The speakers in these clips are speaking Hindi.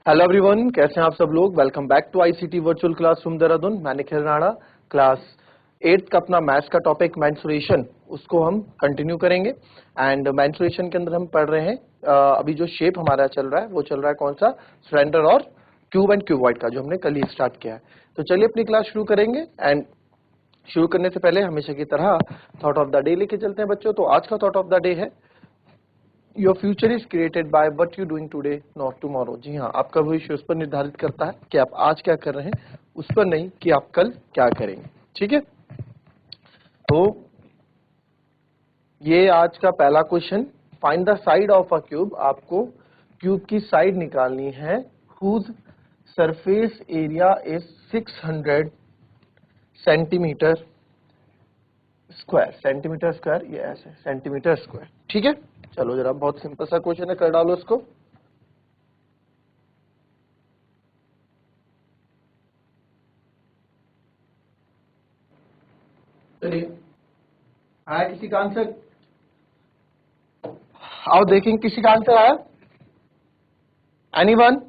हेलो एवरीवन, कैसे हैं आप सब लोग। Welcome back to ICT virtual classroom Dehradun. मैं निखिल राणा। क्लास 8 का अपना मैथ्स का टॉपिक मेंस्ट्रुएशन, उसको हम कंटिन्यू करेंगे। एंड मेंस्ट्रुएशन के अंदर हम पढ़ रहे हैं अभी जो शेप हमारा चल रहा है वो चल रहा है कौन सा, सिलेंडर और क्यूब एंड क्यूबॉइड का, जो हमने कल ही स्टार्ट किया है। तो चलिए अपनी क्लास शुरू करेंगे। एंड शुरू करने से पहले हमेशा की तरह थॉट ऑफ द डे लेके चलते हैं बच्चों। तो आज का थॉट ऑफ द डे है your future is created by what you doing today not tomorrow. जी हाँ, आपका भविष्य उस पर निर्धारित करता है कि आप आज क्या कर रहे हैं, उस पर नहीं कि आप कल क्या करेंगे। ठीक है, तो ये आज का पहला question. Find the side of a cube. आपको क्यूब की साइड निकालनी है। Whose surface area is 600 centimetre square. Centimetre square, ये ऐसे सेंटीमीटर स्क्वायर। ठीक है, चलो जरा, बहुत सिंपल सा क्वेश्चन है, कर डालो इसको। चलिए, आया किसी का आंसर? आओ देखेंगे किसी का आंसर आया। एनीवन?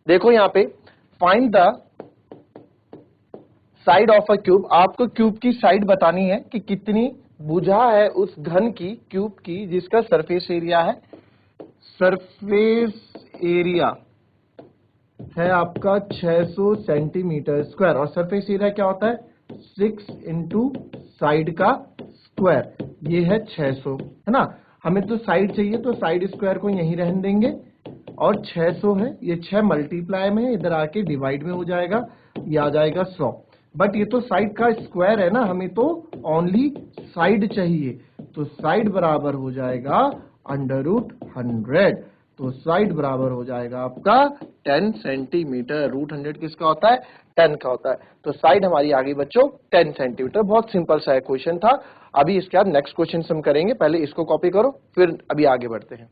देखो यहाँ पे, find the side of a cube. आपको क्यूब की साइड बतानी है कि कितनी भुजा है उस घन की, क्यूब की, जिसका सरफेस एरिया है, सरफेस एरिया है आपका 600 सेंटीमीटर स्क्वायर। और सरफेस एरिया क्या होता है? 6 इंटू साइड का स्क्वायर, ये है 600, है ना। हमें तो साइड चाहिए, तो साइड स्क्वायर को यहीं रहने देंगे। और 600 है, ये 6 मल्टीप्लाई में है, इधर आके डिवाइड में हो जाएगा, ये आ जाएगा 100। बट ये तो साइड का स्क्वायर है ना, हमें तो ओनली साइड चाहिए। तो साइड बराबर हो जाएगा √100। तो साइड बराबर हो जाएगा आपका 10 सेंटीमीटर। √100 किसका होता है? 10 का होता है। तो साइड हमारी आ गई बच्चों 10 सेंटीमीटर। बहुत सिंपल सा क्वेश्चन था। अभी इसके बाद नेक्स्ट क्वेश्चन हम करेंगे। पहले इसको कॉपी करो, फिर अभी आगे बढ़ते हैं।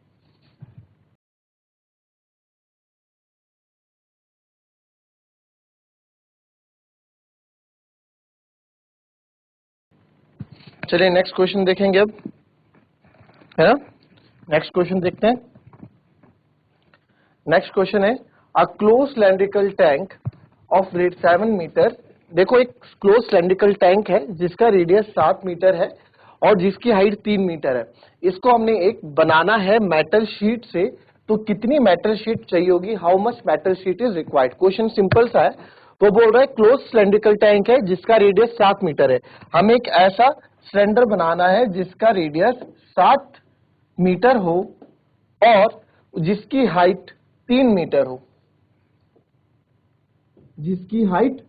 चलिए नेक्स्ट क्वेश्चन देखेंगे अब, है ना। नेक्स्ट क्वेश्चन देखते हैं। नेक्स्ट क्वेश्चन है a close cylindrical tank of rad 7 metre. देखो, एक क्लोज सिलेंड्रिकल टैंक है जिसका रेडियस 7 मीटर है और जिसकी हाइट 3 मीटर है। इसको हमने एक बनाना है मेटल शीट से। तो कितनी मेटल शीट चाहिए होगी? How much metal sheet is required. Question simple सा है। वो बोल रहा है क्लोज सिलेंड्रिकल टैंक है जिसका रेडियस 7 मीटर है। हमें एक ऐसा सिलेंडर बनाना है जिसका रेडियस 7 मीटर हो और जिसकी हाइट 3 मीटर हो, जिसकी हाइट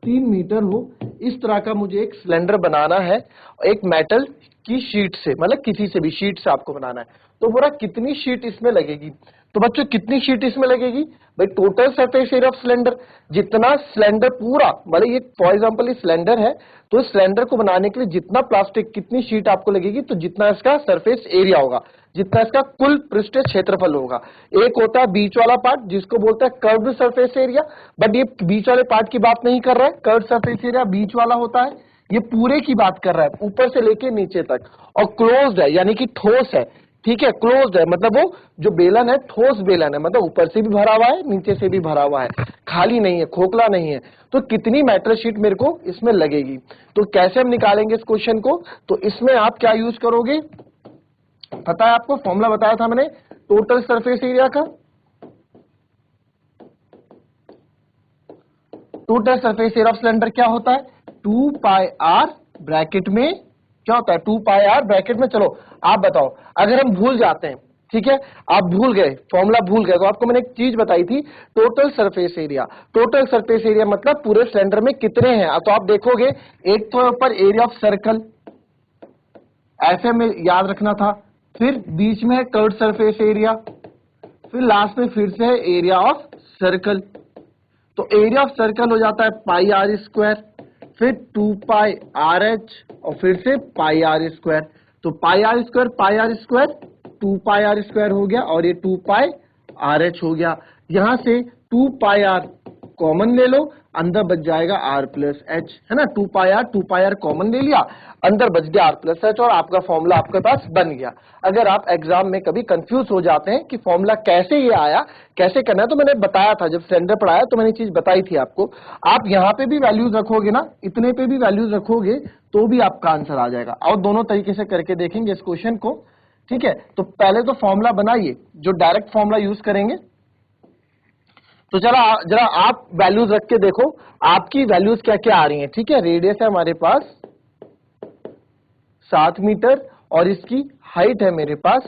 3 मीटर हो। इस तरह का मुझे एक सिलेंडर बनाना है एक मेटल की शीट से, मतलब किसी से भी शीट से आपको बनाना है। तो बोला कितनी शीट इसमें लगेगी। तो बच्चों कितनी शीट इसमें लगेगी भाई? Total surface area of cylinder, जितना सिलेंडर पूरा, मतलब ये फॉर एग्जांपल ये सिलेंडर है, तो इस सिलेंडर को बनाने के लिए जितना प्लास्टिक, कितनी शीट आपको लगेगी, तो जितना इसका सरफेस एरिया होगा, जितना इसका कुल पृष्ठीय क्षेत्रफल होगा। एक होता है बीच वाला पार्ट जिसको बोलते हैं कर्व्ड सरफेस एरिया, बट ये बीच वाले पार्ट की बात नहीं कर रहा है। कर्व्ड सरफेस एरिया बीच वाला होता है, ये पूरे की बात कर रहा है, ऊपर से लेके नीचे तक। और क्लोज्ड है, यानी कि ठोस है। ठीक है, क्लोज्ड है मतलब वो जो बेलन है ठोस बेलन है, मतलब ऊपर से भी भरा हुआ है, नीचे से भी भरा हुआ है, खाली नहीं है, खोखला नहीं है। तो कितनी मेटल शीट मेरे को इसमें लगेगी। तो कैसे हम निकालेंगे इस क्वेश्चन को? तो इसमें आप क्या यूज करोगे, पता है आपको? फॉर्मूला बताया था मैंने टोटल सरफेस एरिया का। Total surface area of cylinder क्या होता है? 2πr ब्रैकेट में क्या होता है? 2πr ब्रैकेट में। चलो आप बताओ, अगर हम भूल जाते हैं, ठीक है, आप भूल गए, फॉर्मूला भूल गए, तो आपको मैंने एक चीज बताई थी, total surface area. Total surface area मतलब पूरे सिलेंडर में कितने हैं। तो आप देखोगे, एक तो ऊपर एरिया ऑफ सर्कल, ऐसे में याद रखना था। फिर बीच में है कर्व्ड सरफेस एरिया, फिर लास्ट में फिर से है एरिया ऑफ सर्कल। तो एरिया ऑफ सर्कल हो जाता है πr², फिर 2πrh और फिर से πr²। तो πr², 2πr² हो गया और ये 2πrh हो गया। यहां से 2πr कॉमन ले लो, अंदर बच जाएगा r प्लस एच, है ना, 2 कॉमन ले लिया, अंदर बच गया r प्लस एच, और आपका फॉर्मूला आपके पास बन गया। अगर आप एग्जाम में कभी कंफ्यूज हो जाते हैं कि फॉर्मूला कैसे ये आया, कैसे करना है, तो मैंने बताया था जब सिलेंडर पढ़ाया तो मैंने चीज बताई थी आपको। आप यहाँ पे भी वैल्यूज रखोगे ना, इतने पे भी वैल्यूज रखोगे तो भी आपका आंसर आ जाएगा। और दोनों तरीके से करके देखेंगे इस क्वेश्चन को, ठीक है। तो पहले तो फॉर्मूला बनाइए, जो डायरेक्ट फॉर्मूला यूज करेंगे। तो चला जरा आप वैल्यूज रख के देखो आपकी वैल्यूज क्या क्या आ रही हैं, ठीक है। रेडियस है हमारे पास 7 मीटर और इसकी हाइट है मेरे पास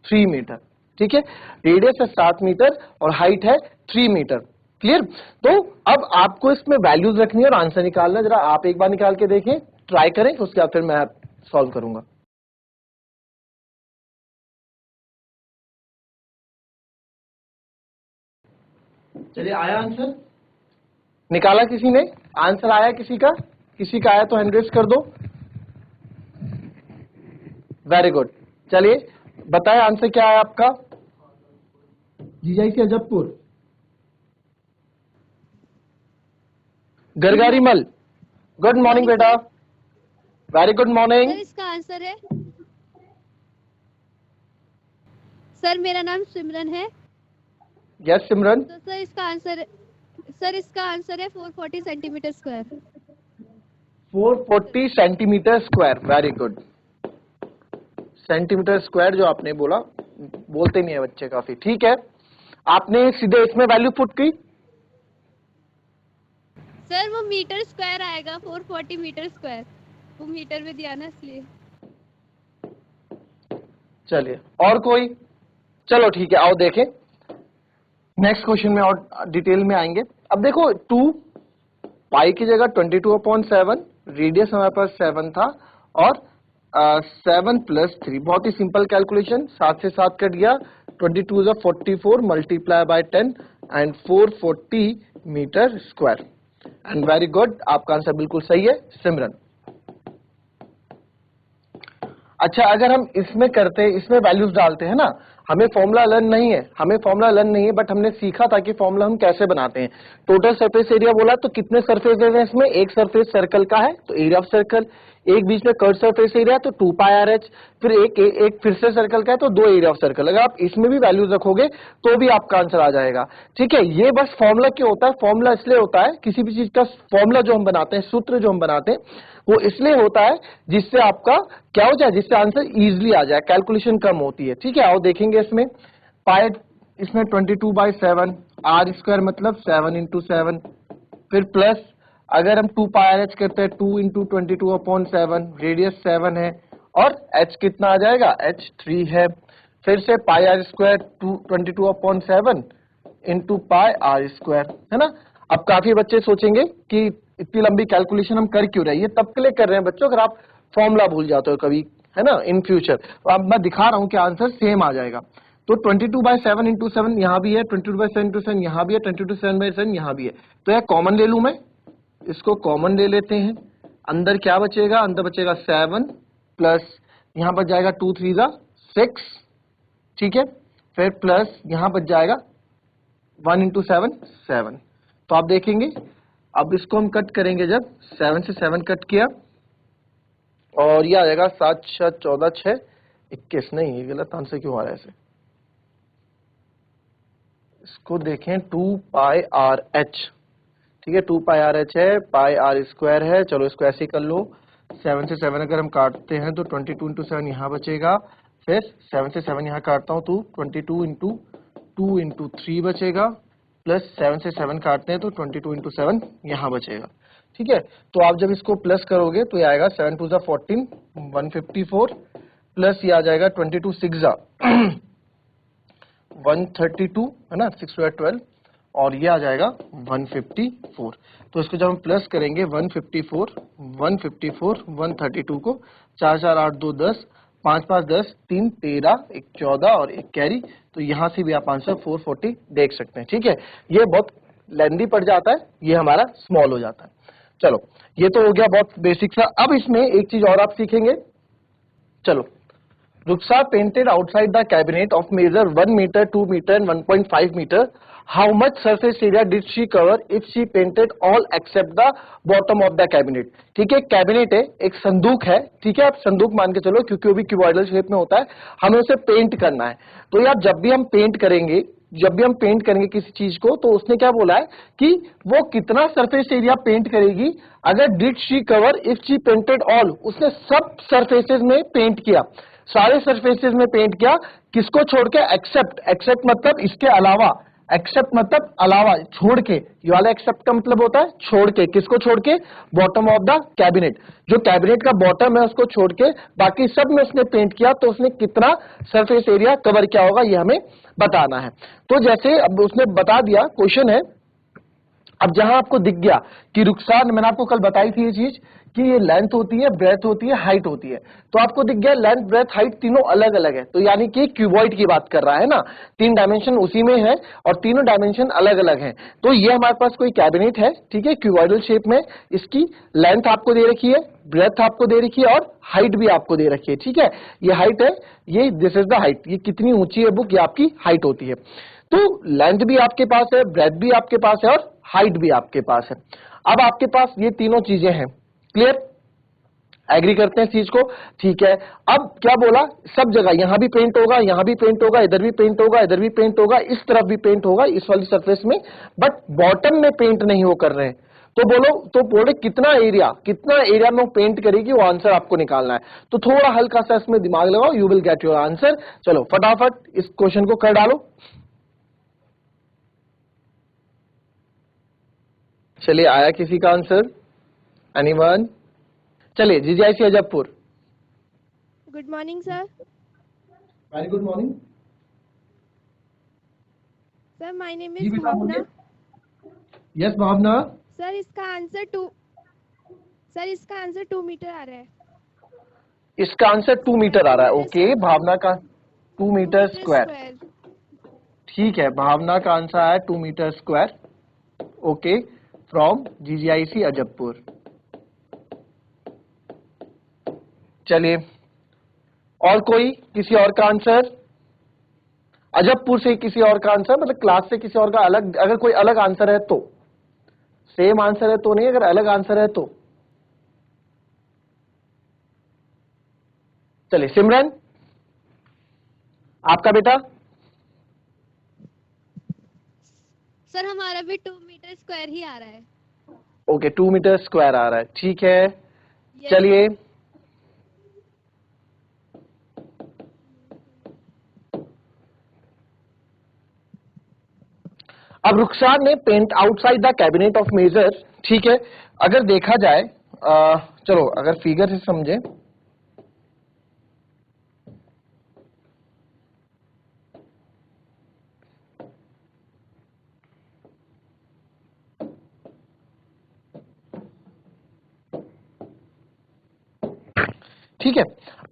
3 मीटर, ठीक है। रेडियस है 7 मीटर और हाइट है 3 मीटर, क्लियर। तो अब आपको इसमें वैल्यूज रखनी है और आंसर निकालना। जरा आप एक बार निकाल के देखें, ट्राई करें, उसके बाद फिर मैं सॉल्व करूंगा। चलिए, आया आंसर? निकाला किसी ने? आंसर आया किसी का? किसी का आया तो हैंड रेज कर दो। Very good. चलिए बताएं आंसर क्या है आपका। जीजाई से अजबपुर, गरगारी मल, गुड मॉर्निंग बेटा। Very good morning. सर इसका आंसर है, सर मेरा नाम सिमरन है। यस सिमरन। तो सर इसका आंसर है 440 centimetre square. 440 centimetre square, very good. Centimetre square जो आपने बोला, बोलते नहीं है बच्चे काफी, ठीक है। आपने सीधे इसमें वैल्यू पुट की। सर वो मीटर स्क्वायर आएगा, 440 मीटर स्क्वायर, वो मीटर में दिया ना इसलिए। चलिए और कोई? चलो ठीक है, आओ देखें नेक्स्ट क्वेश्चन में और डिटेल में आएंगे। अब देखो 2 पाई की जगह 22/7, रेडियस हमारे पास 7 था और 7 प्लस 3, बहुत ही सिंपल कैलकुलेशन, 7 से 7 कट गया, 22 is 44 multiply by 10 and 440 metre square. And very good, आपका आंसर बिल्कुल सही है सिमरन। अच्छा, अगर हम इसमें करते हैं, इसमें वैल्यूज डालते हैं ना, हमें फॉर्मूला लर्न नहीं है, बट हमने सीखा था कि फॉर्मूला हम कैसे बनाते हैं। टोटल सरफेस एरिया बोला तो कितने सरफेस है इसमें? एक सरफेस सर्कल का है तो एरिया ऑफ सर्कल, एक बीच में कर्व सरफेस एरिया तो 2 पाई आर एच, फिर एक फिर से सर्कल का है तो 2 एरिया ऑफ सर्कल। अगर आप इसमें भी वैल्यूज रखोगे तो भी आपका आंसर आ जाएगा, ठीक है। ये बस फॉर्मूला क्यों होता है? फॉर्मूला इसलिए होता है, किसी भी चीज का फॉर्मूला जो हम बनाते हैं, सूत्र जो हम बनाते हैं, वो इसलिए होता है जिससे आपका क्या हो जाए, जिससे आंसर इजीली आ जाए, कैलकुलेशन कम होती है, ठीक है। आओ देखेंगे इसमें पाई, इसमें 22/7, आर स्क्वायर मतलब 7 इंटू 7, फिर प्लस अगर हम 2 पाई आर एच करते हैं 2 इंटू 22/7, रेडियस 7 है और एच कितना आ जाएगा? एच 3 है। फिर से pi r square 22/7 into pi r square, है ना। अब काफी बच्चे सोचेंगे कि इतनी लंबी कैलकुलेशन हम कर क्यों रहे हैं? ये तब के लिए कर रहे हैं बच्चों, अगर आप फॉर्मूला भूल जाते हो कभी, है ना, इन फ्यूचर। तो अब मैं दिखा रहा हूं कि आंसर सेम आ जाएगा। तो 22/7 इंटू 7 यहां भी है, 22/7 इंटू 7 यहां भी है, 22/7 यहां भी है। तो यह कॉमन ले लू मैं, इसको कॉमन ले लेते हैं। अंदर क्या बचेगा? अंदर बचेगा 7 प्लस यहां बच जाएगा 2 3 6, ठीक है। फिर प्लस यहां बच जाएगा 1 इंटू 7 7। तो आप देखेंगे अब इसको हम कट करेंगे, जब 7 से 7 कट किया और ये आ जाएगा 7 6 14 6 21। नहीं, ये गलत आंसर क्यों आ रहा है ऐसे? इसको देखें 2 पाई आर एच, ठीक है, 2 पाई आर एच है, पाई आर स्क्वायर है। चलो इसको ऐसे ही कर लो, 7 से 7 अगर हम काटते हैं तो 22 इंटू 7 यहाँ बचेगा, फिर 7 से 7 यहाँ काटता हूँ तो 22 इंटू 2 इंटू 3 बचेगा, प्लस 7 से 7 काटते हैं तो 22 इंटू 7 यहाँ बचेगा, ठीक है। तो आप जब इसको प्लस करोगे तो ये आएगा 7 2 14 154, प्लस ये आ जाएगा 22 6 132, है ना, 6 2 12, और ये आ जाएगा 154। तो इसको जब हम प्लस करेंगे 154 154 132 को, 4 4 8 2 10, 5 5 10, 3 13, 1 14 और 1 कैरी, तो यहां से भी आप आंसर 440 देख सकते हैं, ठीक है। ये बहुत लेंदी पड़ जाता है, ये हमारा स्मॉल हो जाता है। चलो ये तो हो गया बहुत बेसिक सा। अब इसमें एक चीज और आप सीखेंगे। चलो, Ruksa painted outside the cabinet of measure 1 meter, 2 meter and 1.5 meter. How much surface area did she cover if she painted all except the bottom of the cabinet. ठीक है, कैबिनेट है, एक संदूक है, ठीक है, आप संदूक मान के चलो क्योंकि वो भी क्यूबॉइडल शेप में होता है, हमें उसे पेंट करना है। तो यार जब भी हम पेंट करेंगे किसी चीज को, तो उसने क्या बोला है कि वो कितना सरफेस एरिया पेंट करेगी अगर did she cover if she painted all, उसने सब सरफेसेस में पेंट किया, सारे सरफेसेस में पेंट किया, किसको छोड़ के, एक्सेप्ट मतलब इसके अलावा, एक्सेप्ट मतलब अलावा, छोड़ के, ये वाला एक्सेप्ट का मतलब होता है छोड़ के, किसको छोड़ के, बॉटम ऑफ द कैबिनेट, जो कैबिनेट का बॉटम है उसको छोड़ के बाकी सब में उसने पेंट किया, तो उसने कितना सरफेस एरिया कवर किया होगा ये हमें बताना है। तो जैसे अब उसने बता दिया, क्वेश्चन है, अब जहां आपको दिख गया कि रुखसार, मैंने आपको कल बताई थी ये चीज कि ये लेंथ होती है, ब्रेथ होती है, हाइट होती है, तो आपको दिख गया लेंथ ब्रेथ हाइट तीनों अलग अलग है, तो यानी कि क्यूबॉइड की बात कर रहा है ना, 3 डायमेंशन उसी में है और तीनों डायमेंशन अलग अलग हैं। तो ये हमारे पास कोई कैबिनेट है, ठीक है, क्यूबॉइडल शेप में, इसकी लेंथ आपको दे रखी है, ब्रेथ आपको दे रखी है और हाइट भी आपको दे रखी है। ठीक है, ये हाइट है, ये दिस इज द हाइट, ये कितनी ऊंची है बुक, ये आपकी हाइट होती है। तो लेंथ भी आपके पास है, ब्रेथ भी आपके पास है और हाइट भी आपके पास है। अब आपके पास ये तीनों चीजें हैं, क्लियर, एग्री करते हैं इस चीज को, ठीक है। अब क्या बोला, सब जगह यहां भी पेंट होगा, यहां भी पेंट होगा, इधर भी पेंट होगा, इधर भी पेंट होगा, इस तरफ भी पेंट होगा, इस वाली सरफेस में, बट बॉटम में पेंट नहीं वो कर रहे हैं। तो बोले कितना एरिया में वो पेंट करेगी, वो आंसर आपको निकालना है। तो थोड़ा हल्का सा इसमें दिमाग लगाओ, you will get your answer. चलो फटाफट इस क्वेश्चन को कर डालो। चलिए, आया किसी का आंसर, एनीवन? चलिए, GGIC Ajabpur. Good morning sir. Very good morning. Sir my name जी इज बेटा भावना। बोलिए। यस भावना। सर इसका आंसर 2 मीटर आ रहा है। इसका आंसर 2 मीटर आ रहा है, ओके। भावना का 2 मीटर स्क्वायर, ठीक है, भावना का आंसर है 2 metre square, okay, from GGIC Ajabpur. चलिए, और कोई, किसी और का आंसर, अजबपुर से किसी और का आंसर, मतलब क्लास से किसी और का अलग, अगर कोई अलग आंसर है तो, सेम आंसर है तो नहीं, अगर अलग आंसर है तो। चलिए सिमरन, आपका बेटा। सर हमारा भी 2 मीटर स्क्वायर ही आ रहा है। ओके, 2 मीटर स्क्वायर आ रहा है, ठीक है। Yes, चलिए, अब रुखसार ने paint outside the cabinet of measure, ठीक है। अगर देखा जाए, चलो अगर फिगर से समझे, ठीक है।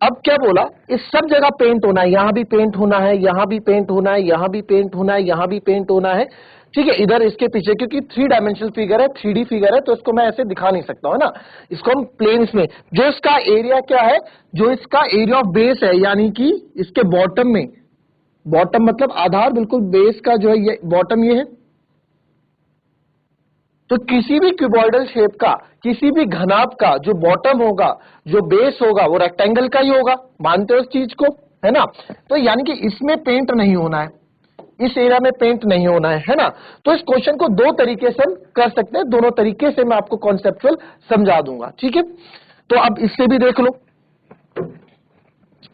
अब क्या बोला, इस सब जगह पेंट होना है, यहां भी पेंट होना है, यहां भी पेंट होना है, यहां भी पेंट होना है, यहां भी पेंट होना है, ठीक है, इधर इसके पीछे, क्योंकि 3 डायमेंशनल फिगर है, 3D फिगर है, तो इसको मैं ऐसे दिखा नहीं सकता हूं ना, इसको हम प्लेन्स में, जो इसका एरिया क्या है, जो इसका एरिया ऑफ बेस है, यानी कि इसके बॉटम में, बॉटम मतलब आधार, बिल्कुल बेस का जो है ये बॉटम, ये है। तो किसी भी क्यूबॉइडल शेप का, किसी भी घनाभ का जो बॉटम होगा, जो बेस होगा, वो रेक्टेंगल का ही होगा, मानते हो इस चीज को, है ना। तो यानी कि इसमें पेंट नहीं होना है, इस एरिया में पेंट नहीं होना है ना। तो इस क्वेश्चन को 2 तरीके से हम कर सकते हैं, दोनों तरीके से मैं आपको कॉन्सेप्चुअल समझा दूंगा, ठीक है। तो अब इससे भी देख लो,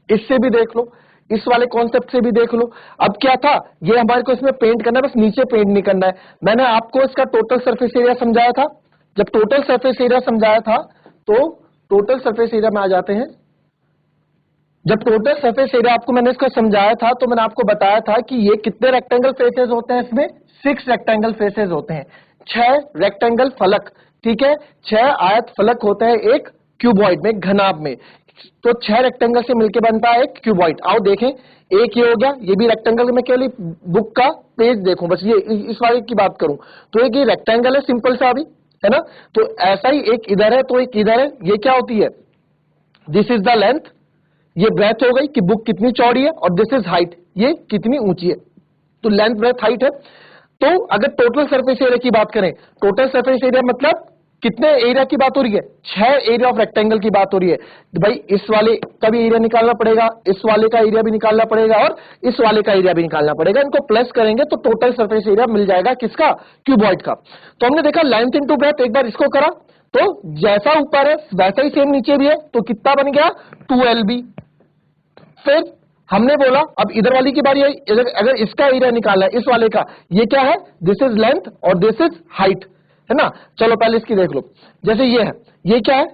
इससे भी देख लो, इस वाले कॉन्सेप्ट से भी देख लो। अब क्या था, ये हमारे को इसमें पेंट करना है, बस नीचे पेंट नहीं करना है। मैंने आपको इसका टोटल सरफेस एरिया समझाया था, जब टोटल सरफेस एरिया समझाया था, तो टोटल सरफेस एरिया में आ जाते हैं। जब टोटल सरफेस एरिया आपको मैंने इसका समझाया था, तो मैंने आपको बताया था कि ये कितने रेक्टेंगल फेसेस होते हैं, इसमें 6 रेक्टेंगल फेसेस होते हैं, 6 रेक्टेंगल फलक, ठीक है, 6 आयत फलक होते हैं एक क्यूबॉइड में, घनाभ में। तो 6 रेक्टेंगल से मिलकर बनता है एक क्यूबॉइड। आओ देखें, एक ये हो गया, ये भी रेक्टेंगल में, केवल बुक का पेज देखूं, बस ये इस वाले की बात करूं, तो एक ये रेक्टेंगल है सिंपल सा अभी, है ना। तो ऐसा ही एक इधर है, तो एक इधर है, ये क्या होती है, दिस इज द लेंथ, ये ब्रेथ हो गई कि बुक कितनी चौड़ी है, और दिस इज हाइट, ये कितनी ऊंची है। तो लेंथ ब्रेथ हाइट है। तो अगर टोटल सरफेस एरिया की बात करें, टोटल सरफेस एरिया मतलब कितने एरिया की बात हो रही है, 6 एरिया ऑफ रेक्टेंगल की बात हो रही है। तो भाई इस वाले का भी एरिया निकालना पड़ेगा, इस वाले का एरिया भी निकालना पड़ेगा और इस वाले का एरिया भी निकालना पड़ेगा। इनको प्लस करेंगे तो टोटल सरफेस एरिया मिल जाएगा किसका, क्यूबॉइड का। तो हमने देखा लेंथ इनटू ब्रेथ, एक बार इसको करा तो जैसा ऊपर है वैसा ही सेम नीचे भी है, तो कितना बन गया 2LB। फिर हमने बोला अब इधर वाली की बारी है, अगर इसका एरिया निकालना है इस वाले का, ये क्या है, दिस इज लेंथ और दिस इज हाइट, है ना। चलो पहले इसकी देख लो, जैसे ये है, ये क्या है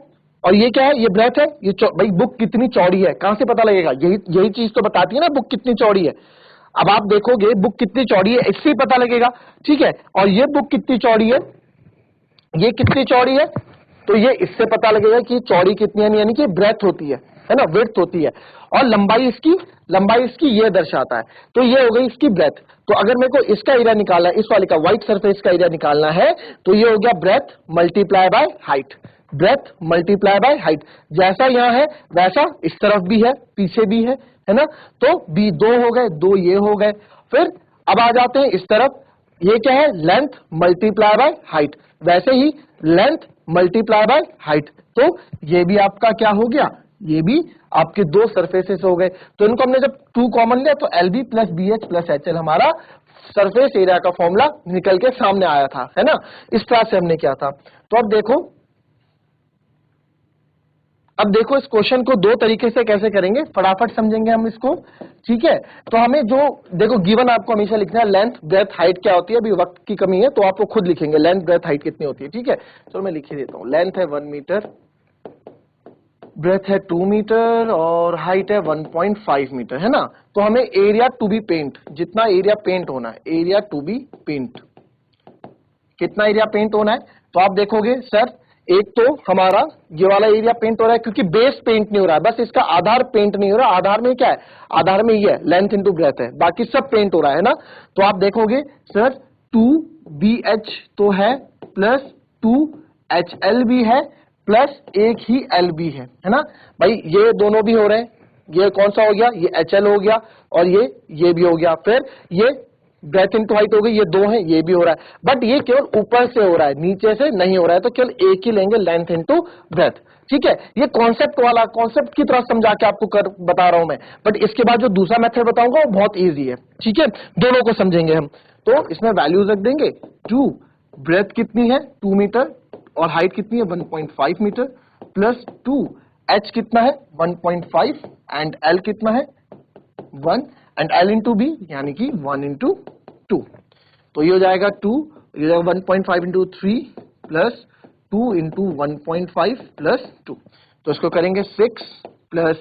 और ये क्या है, ये ब्रेथ है, ये भाई बुक कितनी चौड़ी है, कहां से पता लगेगा, यही चीज तो बताती है ना बुक कितनी चौड़ी है। अब आप देखोगे बुक कितनी चौड़ी है, इससे पता लगेगा, ठीक है। और ये बुक कितनी चौड़ी है, ये कितनी चौड़ी है, तो ये इससे पता लगेगा कि चौड़ी कितनी है, यानी कि ब्रेथ होती है ना, विड्थ होती है। और लंबाई इसकी ये दर्शाता है, तो ये हो गई इसकी ब्रेथ। तो अगर मेरे को इसका एरिया निकालना है, इस वाले का व्हाइट सरफेस का एरिया निकालना है, तो ये हो गया breath multiply by height, breath multiply by height. जैसा यहां है वैसा इस तरफ भी है, पीछे भी है ना। तो बी 2 हो गए, 2 ये हो गए। फिर अब आ जाते हैं इस तरफ, ये क्या है, लेंथ मल्टीप्लाई बाय हाइट, वैसे ही लेंथ मल्टीप्लाई बाय हाइट। तो ये भी आपका क्या हो गया, ये भी आपके 2 सरफेसेस हो गए। तो इनको हमने जब 2 कॉमन लिया तो LB plus BH plus HL हमारा सरफेस एरिया का फॉर्मूला निकल के सामने आया था, है ना। इस तरह से हमने किया था। तो अब देखो इस क्वेश्चन को 2 तरीके से कैसे करेंगे, फटाफट समझेंगे हम इसको, ठीक है। तो हमें जो देखो गिवन आपको हमेशा लिखना है लेंथ ब्रेथ हाइट क्या होती है, अभी वक्त की कमी है तो आपको खुद लिखेंगे लेंथ ब्रेथ हाइट कितनी होती है, ठीक है। चलो मैं लिख ही देता हूं, लेंथ है 1 मीटर, ब्रेथ है 2 मीटर और हाइट है 1.5 मीटर, है ना। तो हमें एरिया टू बी पेंट, जितना एरिया पेंट होना है, एरिया टू बी पेंट, कितना एरिया पेंट होना है। तो आप देखोगे सर एक तो हमारा ये वाला एरिया पेंट हो रहा है क्योंकि बेस पेंट नहीं हो रहा है, बस इसका आधार पेंट नहीं हो रहा। आधार में क्या है, आधार में ये है लेंथ इंटू ब्रेथ है, बाकी सब पेंट हो रहा है ना। तो आप देखोगे सर 2BH तो है प्लस 2HL भी है प्लस एक ही L भी है ना। भाई ये दोनों भी हो रहे हैं, ये कौन सा हो गया, ये HL हो गया और ये भी हो गया। फिर ये ब्रेथ इनटू हाइट हो गई, ये 2 है, ये भी हो रहा है, बट ये केवल ऊपर से हो रहा है, नीचे से नहीं हो रहा है। तो केवल एक ही लेंगे, लेंथ इनटू ब्रेथ, ठीक है। ये कॉन्सेप्ट की तरह समझा के आपको बता रहा हूं मैं, बट इसके बाद जो दूसरा मेथड बताऊंगा वो बहुत इजी है, ठीक है। दोनों को समझेंगे हम। तो इसमें वैल्यूज रख देंगे, 2 ब्रेथ कितनी है 2 मीटर और हाइट कितनी है 1.5 मीटर प्लस 2 H कितना है 1.5 एंड L कितना है 1 एंड L इंटू बी यानी कि 1 इंटू 2। तो ये हो जाएगा 2, ये हो जाएगा 1.5 इंटू 3 प्लस 2 इंटू 1.5 प्लस 2। तो इसको करेंगे 6 प्लस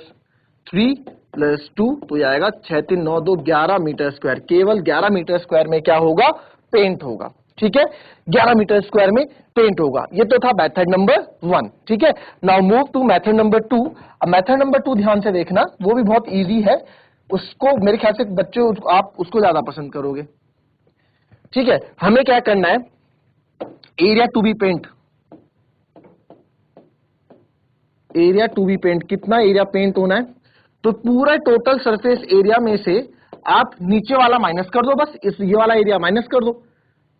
3 प्लस 2, तो ये आएगा 6 3 9 2 11 मीटर स्क्वायर। केवल 11 मीटर स्क्वायर में क्या होगा, पेंट होगा, ठीक है। 11 मीटर स्क्वायर में पेंट होगा। ये तो था मेथड नंबर 1, ठीक है। Now move to method number 2। अब मेथड नंबर 2 ध्यान से देखना, वो भी बहुत इजी है, उसको मेरे ख्याल से बच्चे आप उसको ज्यादा पसंद करोगे, ठीक है। हमें क्या करना है, area to be paint, area to be paint, कितना एरिया पेंट होना है। तो पूरा टोटल सरफेस एरिया में से आप नीचे वाला माइनस कर दो, बस ये वाला एरिया माइनस कर दो,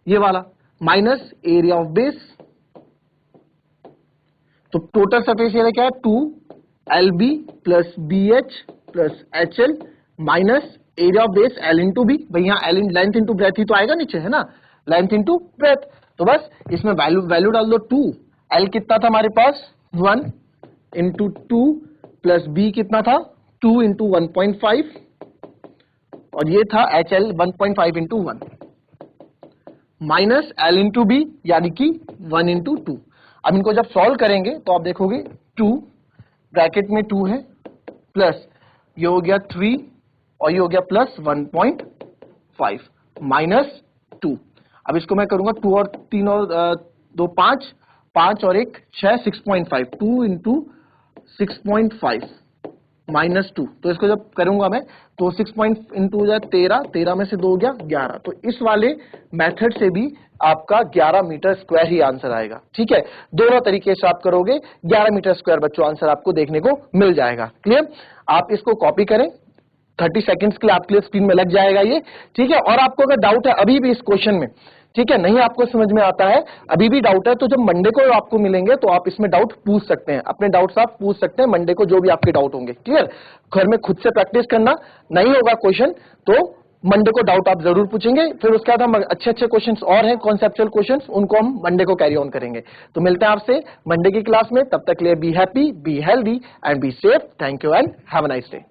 ये वाला माइनस एरिया ऑफ बेस। तो टोटल सरफेस एरिया क्या है 2LB plus BH plus HL minus area of base L into B. भाई यहाँ L लेंथ इंटू ब्रेथ ही तो आएगा नीचे, है ना, लेंथ इंटू ब्रेथ। तो बस इसमें वैल्यू डाल दो 2, L कितना था हमारे पास 1 इंटू 2 प्लस B कितना था 2 इंटू 1.5 और ये था HL 1.5 into 1 minus L into B यानी कि 1 इंटू 2। अब इनको जब सॉल्व करेंगे तो आप देखोगे 2 ब्रैकेट में 2 है प्लस ये हो गया 3 और ये हो गया प्लस 1.5 माइनस 2। अब इसको मैं करूंगा 2 और 3 और 2 5 और 1 6 6.5 2 इंटू 6.5 माइनस 2। तो इसको जब करूंगा मैं तो 6 इंटू हो जाए 13 में से 2 हो गया 11। तो इस वाले मेथड से भी आपका 11 मीटर स्क्वायर ही आंसर आएगा, ठीक है। दोनों तरीके से आप करोगे 11 मीटर स्क्वायर बच्चों आंसर आपको देखने को मिल जाएगा। क्लियर, आप इसको कॉपी करें 30 सेकंड्स के लिए आपके लिए स्क्रीन में लग जाएगा ये, ठीक है। और आपको अगर डाउट है अभी भी इस क्वेश्चन में, ठीक है, नहीं आपको समझ में आता है, अभी भी डाउट है, तो जब मंडे को आपको मिलेंगे तो आप इसमें डाउट पूछ सकते हैं, अपने डाउट्स आप पूछ सकते हैं मंडे को, जो भी आपके डाउट होंगे, क्लियर। घर में खुद से प्रैक्टिस करना, नहीं होगा क्वेश्चन तो मंडे को डाउट आप जरूर पूछेंगे। फिर उसके बाद हम अच्छे अच्छे क्वेश्चंस और हैं कॉन्सेप्चुअल क्वेश्चंस, उनको हम मंडे को कैरी ऑन करेंगे। तो मिलते हैं आपसे मंडे की क्लास में, तब तक के लिए be happy, be healthy and be safe. Thank you and have a nice day.